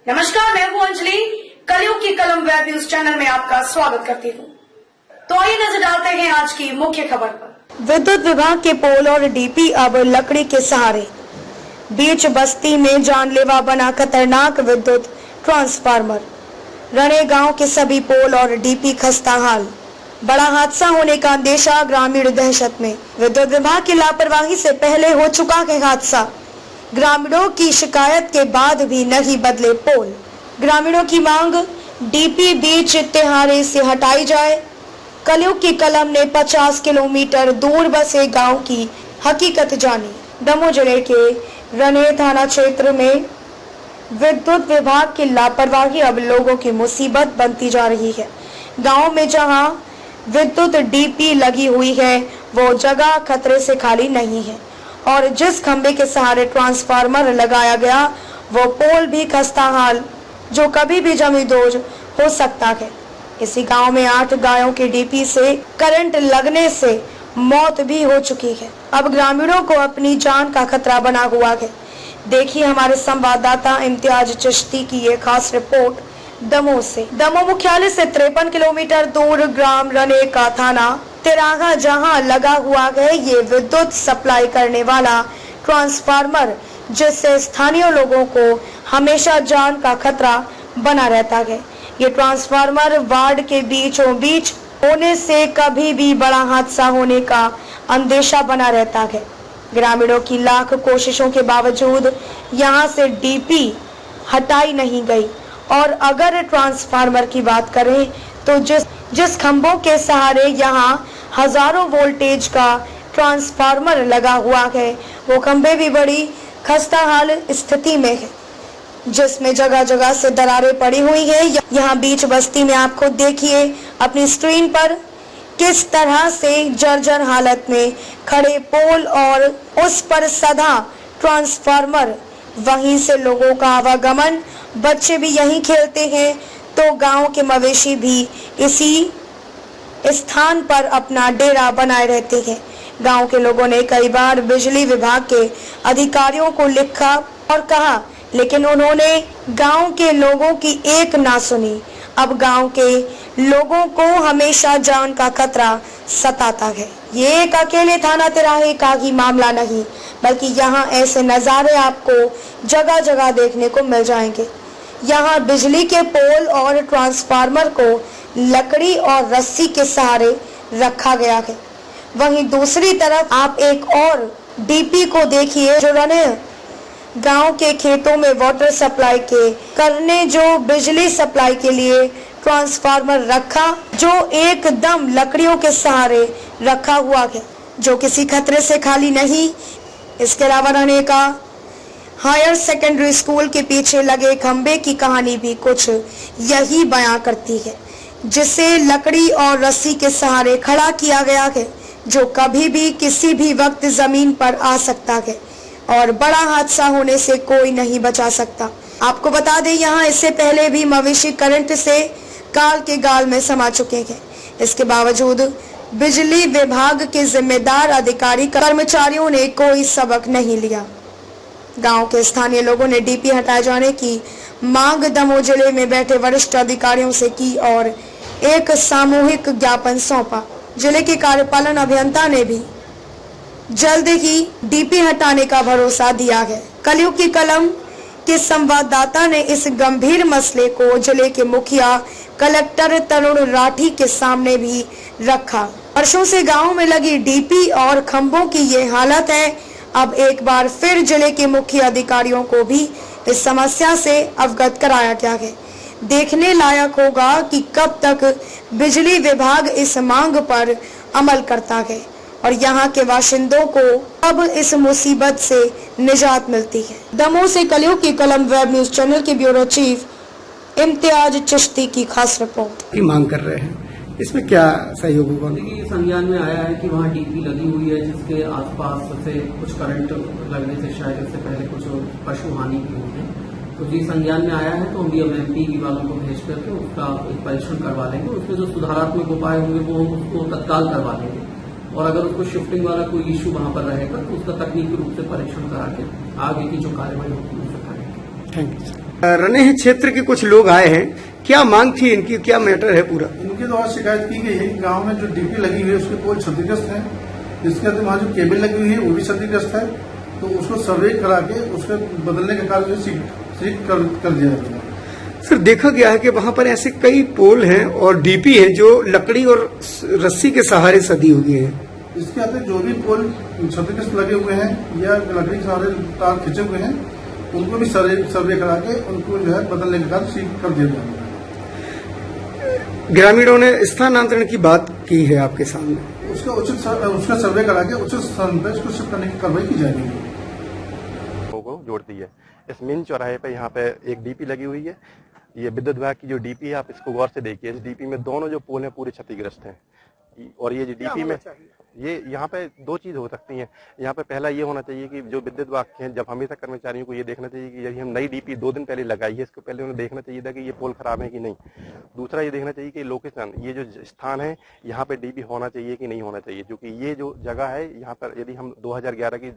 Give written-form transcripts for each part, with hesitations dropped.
नमस्कार, मैं हूं अंजलि। कलयुग की कलम वेब न्यूज चैनल में आपका स्वागत करती हूं। तो आइए नजर डालते हैं आज की मुख्य खबर पर। विद्युत विभाग के पोल और डीपी अब लकड़ी के सहारे। बीच बस्ती में जानलेवा बना खतरनाक विद्युत ट्रांसफार्मर। रणे गांव के सभी पोल और डीपी खस्ताहाल। बड़ा हादसा होने का अंदेशा, ग्रामीण दहशत में। विद्युत विभाग की लापरवाही से पहले हो चुका है हादसा। ग्रामीणों की शिकायत के बाद भी नहीं बदले पोल। ग्रामीणों की मांग, डीपी बीच तिहारे से हटाई जाए। कलयुग की कलम ने 50 किलोमीटर दूर बसे गांव की हकीकत जानी। दमोह जिले के रणे थाना क्षेत्र में विद्युत विभाग की लापरवाही अब लोगों की मुसीबत बनती जा रही है। गांव में जहां विद्युत डीपी लगी हुई है, वो जगह खतरे से खाली नहीं है और जिस खंबे के सहारे ट्रांसफार्मर लगाया गया, वो पोल भी खस्ताहाल, जो कभी भी जमींदोज हो सकता है। इसी गांव में 8 गायों के डीपी से करंट लगने से मौत भी हो चुकी है। अब ग्रामीणों को अपनी जान का खतरा बना हुआ है। देखिए हमारे संवाददाता इम्तियाज चिश्ती की ये खास रिपोर्ट दमोह से। दमोह मुख्यालय से 53 किलोमीटर दूर ग्राम रणे का थाना तिराहा जहां लगा हुआ है ये विद्युत सप्लाई करने वाला ट्रांसफार्मर, जिससे स्थानीय लोगों को हमेशा जान का खतरा बना रहता है। ये ट्रांसफार्मर वार्ड के बीचों बीच होने से कभी भी बड़ा हादसा होने का अंदेशा बना रहता है। ग्रामीणों की लाख कोशिशों के बावजूद यहाँ से डीपी हटाई नहीं गई। और अगर ट्रांसफार्मर की बात करें तो जिस खंभों के सहारे यहाँ हजारों वोल्टेज का ट्रांसफार्मर लगा हुआ है, वो खंभे भी बड़ी खस्ताहाल स्थिति में है, जिसमें जगह जगह से दरारें पड़ी हुई है। यहाँ बीच बस्ती में आप खुद देखिए अपनी स्क्रीन पर किस तरह से जर्जर हालत में खड़े पोल और उस पर सधा ट्रांसफार्मर। वहीं से लोगों का आवागमन, बच्चे भी यहीं खेलते हैं, तो गांव के मवेशी भी इसी स्थान पर अपना डेरा बनाए रहते हैं। गांव के लोगों ने कई बार बिजली विभाग के अधिकारियों को लिखा और कहा, लेकिन उन्होंने गांव के लोगों की एक ना सुनी। अब गांव के लोगों को हमेशा जान का खतरा सताता है। ये एक अकेले थाना तिराहे का ही मामला नहीं, बल्कि यहाँ ऐसे नज़ारे आपको जगह जगह देखने को मिल जाएंगे। यहाँ बिजली के पोल और ट्रांसफार्मर को लकड़ी और रस्सी के सहारे रखा गया है। वहीं दूसरी तरफ आप एक और डीपी को देखिए, जो रणे गांव के खेतों में वाटर सप्लाई के करने जो बिजली सप्लाई के लिए ट्रांसफार्मर रखा, जो एकदम लकड़ियों के सहारे रखा हुआ है, जो किसी खतरे से खाली नहीं। इसके अलावा रणे का हायर सेकेंडरी स्कूल के पीछे लगे खंबे की कहानी भी कुछ यही बयां करती है, जिसे लकड़ी और रस्सी के सहारे खड़ा किया गया है, जो कभी भी किसी भी वक्त जमीन पर आ सकता है और बड़ा हादसा होने से कोई नहीं बचा सकता। आपको बता दें, यहाँ इससे पहले भी मवेशी करंट से काल के गाल में समा चुके हैं। इसके बावजूद बिजली विभाग के जिम्मेदार अधिकारी कर्मचारियों ने कोई सबक नहीं लिया। गांव के स्थानीय लोगों ने डीपी हटाए जाने की मांग दमोह जिले में बैठे वरिष्ठ अधिकारियों से की और एक सामूहिक ज्ञापन सौंपा। जिले के कार्यपालन अभियंता ने भी जल्द ही डीपी हटाने का भरोसा दिया है। कलयुग की कलम के संवाददाता ने इस गंभीर मसले को जिले के मुखिया कलेक्टर तरुण राठी के सामने भी रखा। वर्षों से गांव में लगी डीपी और खंभों की ये हालत है। अब एक बार फिर जिले के मुख्य अधिकारियों को भी इस समस्या से अवगत कराया गया है। देखने लायक होगा कि कब तक बिजली विभाग इस मांग पर अमल करता है और यहाँ के बाशिंदों को अब इस मुसीबत से निजात मिलती है। दमोह से कलयुग की कलम वेब न्यूज चैनल के ब्यूरो चीफ इम्तियाज चिश्ती की खास रिपोर्ट। मांग कर रहे हैं, इसमें क्या सहयोग होगा? देखिए, संज्ञान में आया है कि वहाँ डीपी लगी हुई है, जिसके आसपास से कुछ करंट लगने से शायद इससे पहले कुछ पशु हानि भी हुई है। तो जी संज्ञान में आया है, तो हम DMMP वालों को भेज करके उसका एक परीक्षण करवा लेंगे। उसमें जो सुधारात्मक उपाय होंगे वो उसको तत्काल करवा लेंगे और अगर उसको शिफ्टिंग वाला कोई इश्यू वहाँ पर रहेगा तो उसका तकनीकी रूप से परीक्षण करा के आगे की जो कार्रवाई होगी उसे करेंगे। Thank you. रनेह क्षेत्र के कुछ लोग आए हैं, क्या मांग थी इनकी, क्या मैटर है पूरा? इनके द्वारा शिकायत की गई है कि गांव में जो डीपी लगी हुई है उसके पोल क्षतिग्रस्त है। इसके बाद वहाँ जो केबल लगी हुई है वो भी क्षतिग्रस्त है, तो उसको सर्वे करा के उसके बदलने का कार्य शीघ्र कर दिया जाएगा। सर, देखा गया है कि वहाँ पर ऐसे कई पोल हैं और डीपी हैं जो लकड़ी और रस्सी के सहारे सदी हुई है। इसके अतिरिक्त जो भी पोल क्षतिग्रस्त लगे हुए हैं या लकड़ी के सहारे तार खिंचे हुए हैं उनको भी सर्वे करा के उनको जो है बदलने का कार्य शीघ्र कर दिया जाएगा। ग्रामीणों ने स्थानांतरण की बात की है आपके सामने, उसका सर्वे करा के उचित स्थान पर इसको शिफ्ट करने की कार्रवाई की जाएगी। को जोड़ती है। इस मेन चौराहे पे यहाँ पे एक डीपी लगी हुई है। ये विद्युत विभाग की जो डीपी है, आप इसको गौर से देखिए। इस डीपी में दोनों जो पोल हैं पूरे क्षतिग्रस्त हैं। और ये जो डीपी में ये यहाँ पे दो चीज हो सकती हैं। यहाँ पे पहला ये होना चाहिए कि जो विद्युत विभाग के हैं, जब हमेशा कर्मचारियों को ये देखना चाहिए कि यदि हम नई डीपी 2 दिन पहले लगाई है, इसको पहले उन्हें देखना चाहिए था कि ये पोल खराब है कि नहीं। दूसरा ये देखना चाहिए कि लोकेशन, ये जो स्थान है यहाँ पे डीपी होना चाहिए कि नहीं होना चाहिए, क्योंकि ये जो जगह है यहाँ पर यदि हम 2011 की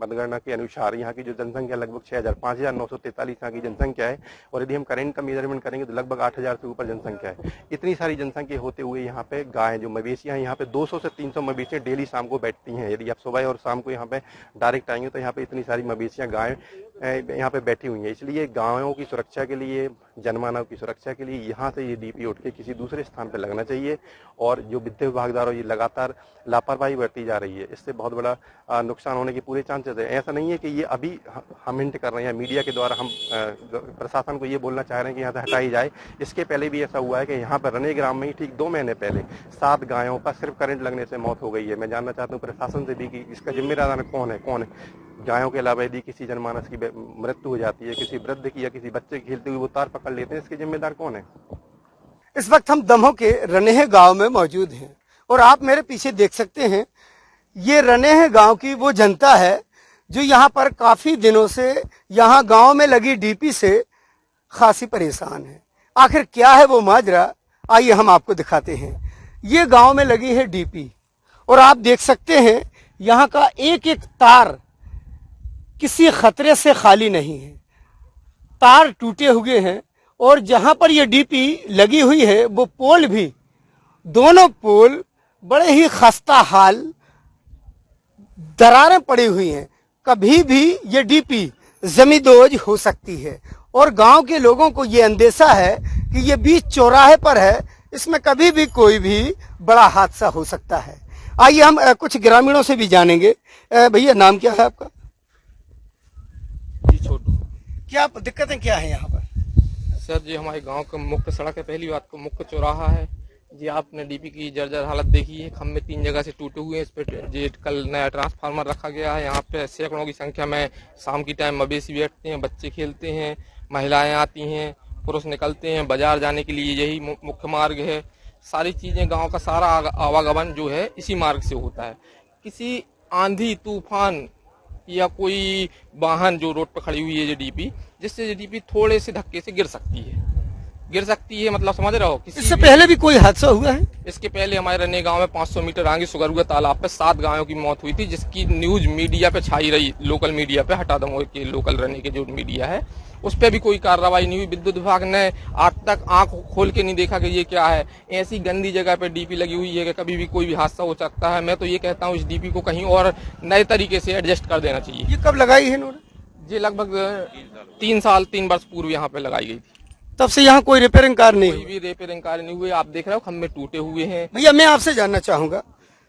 मतगणना के अनुसार यहाँ की जो जनसंख्या लगभग 5,943 यहाँ की जनसंख्या है, और यदि हम करंट का मेजरमेंट करेंगे तो लगभग 8,000 से ऊपर जनसंख्या है। इतनी सारी जनसंख्या होते हुए यहाँ पे गाय जो मवेशियां, यहाँ पे 200 से 300 मवेशियां डेली शाम को बैठती हैं। यदि आप सुबह और शाम को यहाँ पे डायरेक्ट आएंगे तो यहाँ पे इतनी सारी मवेशियां गाय यहाँ पे बैठी हुई हैं। इसलिए गायों की सुरक्षा के लिए, जनमानव की सुरक्षा के लिए यहाँ से ये डीपी उठ के किसी दूसरे स्थान पर लगना चाहिए। और जो विद्युत विभाग द्वारा ये लगातार लापरवाही बरती जा रही है, इससे बहुत बड़ा नुकसान होने के पूरे चांसेस है। ऐसा नहीं है कि ये अभी हम हिंट कर रहे हैं, मीडिया के द्वारा हम प्रशासन को ये बोलना चाह रहे हैं कि यहाँ से हटाई जाए। इसके पहले भी ऐसा हुआ है कि यहाँ पर रने ग्राम में ही ठीक 2 महीने पहले 7 गायों का सिर्फ करंट लगने से मौत हो गई है। मैं जानना चाहता हूँ प्रशासन से भी कि इसका जिम्मेदार कौन है। गायों के अलावा यदि किसी जनमानस की मृत्यु हो जाती है, किसी वृद्ध की या किसी बच्चे की खेलते हुए वो तार पकड़ लेते हैं, इसके जिम्मेदार कौन है? इस वक्त हम दमोह के रनेह गांव में मौजूद हैं और आप मेरे पीछे देख सकते हैं, ये रनेह गांव की वो जनता है जो यहाँ पर काफी दिनों से यहाँ गांव में लगी डीपी से खासी परेशान है। आखिर क्या है वो माजरा, आइए हम आपको दिखाते हैं। ये गांव में लगी है डीपी और आप देख सकते हैं यहाँ का एक एक तार किसी खतरे से खाली नहीं है। तार टूटे हुए हैं और जहां पर यह डीपी लगी हुई है वो पोल भी, दोनों पोल बड़े ही खस्ता हाल, दरारें पड़ी हुई हैं। कभी भी ये डीपी जमींदोज हो सकती है और गांव के लोगों को ये अंदेशा है कि ये बीच चौराहे पर है, इसमें कभी भी कोई भी बड़ा हादसा हो सकता है। आइए हम कुछ ग्रामीणों से भी जानेंगे। भैया, नाम क्या है आपका? जी, छोटू। क्या दिक्कतें क्या है यहाँ पर? सर जी, हमारे गांव का मुख्य सड़क है, पहली बात को मुख्य चौराहा है जी। आपने डीपी की जर्जर हालत देखी है, खंभे 3 जगह से टूटे हुए हैं। इस पे जी कल नया ट्रांसफार्मर रखा गया है। यहाँ पे सैकड़ों की संख्या में शाम की टाइम मवेशी बैठते हैं, बच्चे खेलते हैं, महिलाएं आती हैं, पुरुष निकलते हैं बाजार जाने के लिए। यही मुख्य मार्ग है। सारी चीजें, गाँव का सारा आवागमन जो है इसी मार्ग से होता है। किसी आंधी तूफान या कोई वाहन जो रोड पर खड़ी हुई है, जो डीपी, जिससे ये डीपी थोड़े से धक्के से गिर सकती है, मतलब समझ रहे हो। इससे पहले भी कोई हादसा हुआ है? इसके पहले हमारे रने गांव में 500 मीटर आगे सुगरुआ तालाब पे 7 गायों की मौत हुई थी, जिसकी न्यूज मीडिया पे छाई रही, लोकल मीडिया पे, हटा दमोह के लोकल रने के जो मीडिया है उस पर भी कोई कार्रवाई नहीं हुई। विद्युत विभाग ने आज तक आंख खोल के नहीं देखा कि ये क्या है। ऐसी गंदी जगह पे डीपी लगी हुई है कि कभी भी कोई भी हादसा हो सकता है। मैं तो ये कहता हूँ इस डीपी को कहीं और नए तरीके से एडजस्ट कर देना चाहिए। ये कब लगाई है इन्होंने? जी लगभग 3 वर्ष पूर्व यहाँ पे लगाई गई थी। तब से यहाँ कोई रिपेयरिंग कार्य नहीं? कोई भी रिपेयरिंग कार्य नहीं हुए। आप देख रहे हो खंभे टूटे हुए हैं। भैया, मैं आपसे जानना चाहूंगा,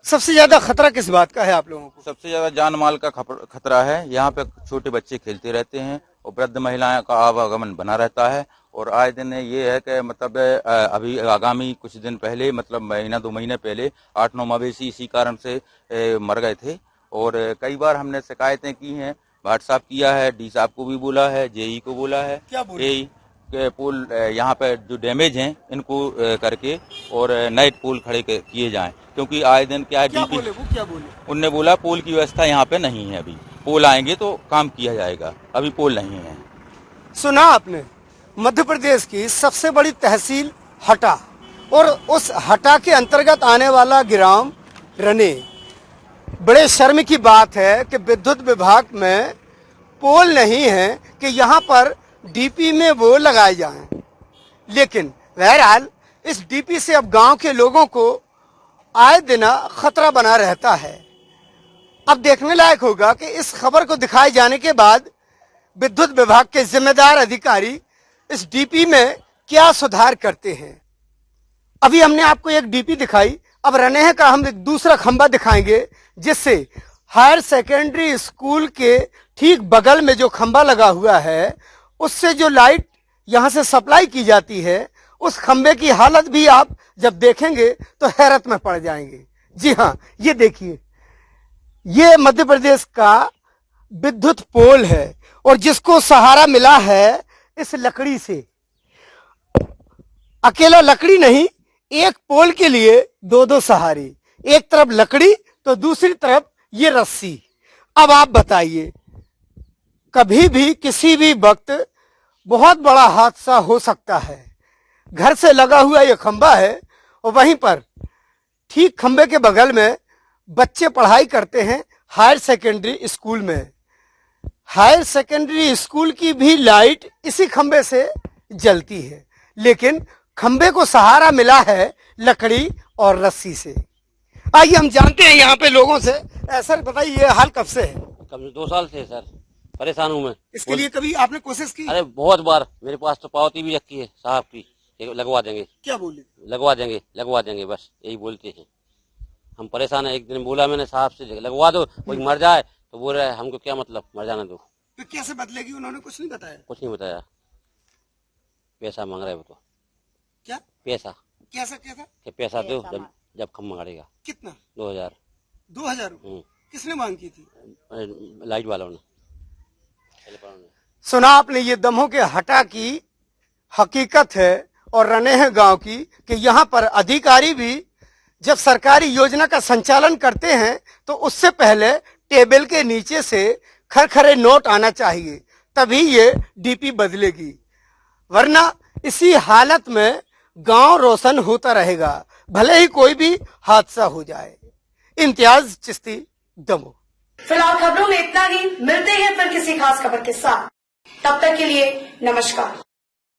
सबसे ज्यादा खतरा किस बात का है आप लोगों को? सबसे ज्यादा जान माल का खतरा है। यहाँ पे छोटे बच्चे खेलते रहते हैं और वृद्ध महिलाओं का आवागमन बना रहता है। और आए दिन ये है कि मतलब अभी आगामी कुछ दिन पहले, मतलब 1-2 महीने पहले 8-9 मवेशी इसी कारण से मर गए थे। और कई बार हमने शिकायतें की हैं, व्हाट्सएप किया है, डी साहब को भी बोला है, जेई को बोला है। क्या बोले? के पोल यहाँ पे जो डैमेज हैं इनको करके और नए पोल खड़े किए जाएं, क्योंकि आए दिन क्या है डीपी। क्या बोले? उनने बोला पोल की व्यवस्था यहाँ पे नहीं है, अभी पोल आएंगे तो काम किया जाएगा, अभी पोल नहीं है। सुना आपने, मध्य प्रदेश की सबसे बड़ी तहसील हटा और उस हटा के अंतर्गत आने वाला ग्राम रने। बड़े शर्म की बात है कि विद्युत विभाग में पोल नहीं है कि यहाँ पर डीपी में वो लगाए जाएं। लेकिन बहरहाल इस डीपी से अब गांव के लोगों को आए दिन खतरा बना रहता है। अब देखने लायक होगा कि इस खबर को दिखाए जाने के बाद विद्युत विभाग के जिम्मेदार अधिकारी इस डीपी में क्या सुधार करते हैं। अभी हमने आपको एक डीपी दिखाई, अब रनेह का हम एक दूसरा खंबा दिखाएंगे, जिससे हायर सेकेंडरी स्कूल के ठीक बगल में जो खंबा लगा हुआ है उससे जो लाइट यहां से सप्लाई की जाती है, उस खंबे की हालत भी आप जब देखेंगे तो हैरत में पड़ जाएंगे। जी हाँ, ये देखिए, ये मध्य प्रदेश का विद्युत पोल है और जिसको सहारा मिला है इस लकड़ी से। अकेला लकड़ी नहीं, एक पोल के लिए दो दो सहारे, एक तरफ लकड़ी तो दूसरी तरफ ये रस्सी। अब आप बताइए, कभी भी किसी भी वक्त बहुत बड़ा हादसा हो सकता है। घर से लगा हुआ ये खंबा है और वहीं पर ठीक खंबे के बगल में बच्चे पढ़ाई करते हैं हायर सेकेंडरी स्कूल में। हायर सेकेंडरी स्कूल की भी लाइट इसी खंबे से जलती है, लेकिन खंबे को सहारा मिला है लकड़ी और रस्सी से। आइए हम जानते हैं यहाँ पे लोगों से। सर बताइए, ये हाल कब से है? कम से 2 साल से सर परेशान हूँ मैं। इसके लिए कभी आपने कोशिश की? अरे बहुत बार, मेरे पास तो पावती भी रखी है साहब की, लगवा देंगे। क्या बोले? लगवा देंगे बस यही बोलते हैं। हम परेशान है। एक दिन बोला मैंने साहब से लगवा दो, कोई मर जाए तो बोल रहे हमको क्या मतलब, मर जाने दो। तो कैसे बदलेगी? उन्होंने कुछ नहीं बताया? कुछ नहीं बताया, पैसा मांग रहे वो तो। क्या पैसा? कैसा क्या था? कि पैसा दो जब खम्मा गाड़ेगा। कितना? 2000। 2000? किसने मांग की थी? लाइट वालों ने। सुना आपने, ये दमोह के हटा की हकीकत है और रनेह गांव की, कि यहाँ पर अधिकारी भी जब सरकारी योजना का संचालन करते हैं तो उससे पहले टेबल के नीचे से खरखरे नोट आना चाहिए, तभी ये डीपी बदलेगी, वरना इसी हालत में गांव रोशन होता रहेगा, भले ही कोई भी हादसा हो जाए। इम्तियाज चिश्ती, दमोह। फिलहाल खबरों में इतना ही। मिलते हैं फिर किसी खास खबर के साथ, तब तक के लिए नमस्कार।